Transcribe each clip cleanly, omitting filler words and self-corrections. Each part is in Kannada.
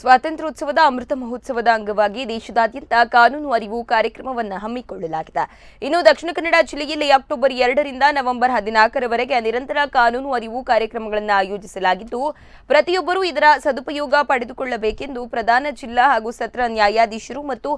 ಸ್ವಾತಂತ್ರ್ಯೋತ್ಸವದ ಅಮೃತ ಮಹೋತ್ಸವದ ಅಂಗವಾಗಿ ದೇಶದಾದ್ಯಂತ ಕಾನೂನು ಅರಿವು ಕಾರ್ಯಕ್ರಮವನ್ನು ಹಮ್ಮಿಕೊಳ್ಳಲಾಗಿದೆ. ಇನ್ನು ದಕ್ಷಿಣ ಕನ್ನಡ ಜಿಲ್ಲೆಯಲ್ಲಿ ಅಕ್ಟೋಬರ್ 2 ರಿಂದ ನವೆಂಬರ್ 14ರವರೆಗೆ ನಿರಂತರ ಕಾನೂನು ಅರಿವು ಕಾರ್ಯಕ್ರಮಗಳನ್ನು ಆಯೋಜಿಸಲಾಗಿದ್ದು, ಪ್ರತಿಯೊಬ್ಬರೂ ಇದರ ಸದುಪಯೋಗ ಪಡೆದುಕೊಳ್ಳಬೇಕೆಂದು ಪ್ರಧಾನ ಜಿಲ್ಲಾ ಹಾಗೂ ಸತ್ರ ನ್ಯಾಯಾಧೀಶರು ಮತ್ತು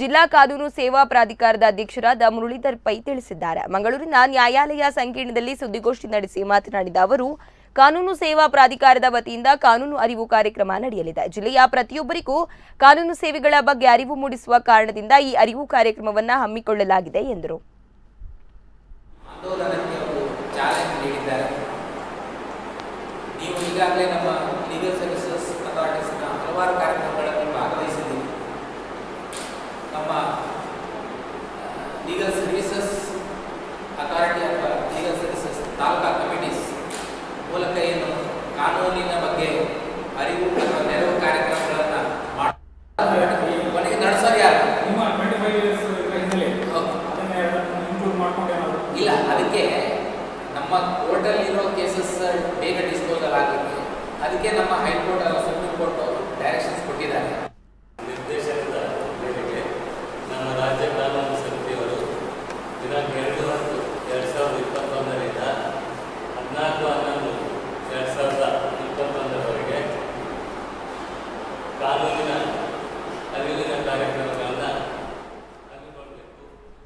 ಜಿಲ್ಲಾ ಕಾನೂನು ಸೇವಾ ಪ್ರಾಧಿಕಾರದ ಅಧ್ಯಕ್ಷರಾದ ಮುರಳೀಧರ್ ಪೈ ತಿಳಿಸಿದ್ದಾರೆ. ಮಂಗಳೂರಿನ ನ್ಯಾಯಾಲಯ ಸಂಕೀರ್ಣದಲ್ಲಿ ಸುದ್ದಿಗೋಷ್ಠಿ ನಡೆಸಿ ಮಾತನಾಡಿದ ಅವರು, ಕಾನೂನು ಸೇವಾ ಪ್ರಾಧಿಕಾರದ ವತಿಯಿಂದ ಕಾನೂನು ಅರಿವು ಕಾರ್ಯಕ್ರಮ ನಡೆಯಲಿದೆ. ಜಿಲ್ಲೆಯ ಪ್ರತಿಯೊಬ್ಬರಿಗೂ ಕಾನೂನು ಸೇವೆಗಳ ಬಗ್ಗೆ ಅರಿವು ಮೂಡಿಸುವ ಕಾರಣದಿಂದ ಈ ಅರಿವು ಕಾರ್ಯಕ್ರಮವನ್ನು ಹಮ್ಮಿಕೊಳ್ಳಲಾಗಿದೆ ಎಂದರು. ನೀವು ಈಗಾಗಲೇ ನಮ್ಮ ಲೀಗಲ್ ಸರ್ವಿಸಸ್ ಅಥಾರಿಟೀಸ್ನ ಹಲವಾರು ಕಾರ್ಯಕ್ರಮಗಳಲ್ಲಿ ಭಾಗವಹಿಸಿದ್ದೀರಿ. ನಮ್ಮ ಲೀಗಲ್ ಸರ್ವಿಸಸ್ ಅಥಾರಿಟಿ ಅಥವಾ ಲೀಗಲ್ ಸರ್ವಿಸಸ್ ತಾಲೂಕಾ ಕಮಿಟೀಸ್ ಮೂಲಕ ಏನು ಕಾನೂನಿನ ಬಗ್ಗೆ ಅರಿವು ಅಥವಾ ನೆರವು ಕಾರ್ಯಕ್ರಮಗಳನ್ನು ಕೊನೆಗೆ ನಡೆಸೋರು ಯಾರು? ನಿಮ್ಮ 25 ಇಯರ್ಸ್ ಹಿಂದೆ ಇಲ್ಲ, ಅದಕ್ಕೆ ನಮ್ಮ ಕೋರ್ಟಲ್ಲಿರೋ ಕೇಸಸ್ ಬೇಗ ಡಿಸ್ಪೋಸಲ್ ಆಗುತ್ತೆ. ಅದಕ್ಕೆ ನಮ್ಮ ಹೈಕೋರ್ಟ್ ಸುಪ್ರೀಂ ಕೋರ್ಟ್ ಡೈರೆಕ್ಷನ್ಸ್ ಕೊಟ್ಟಿದ್ದಾರೆ.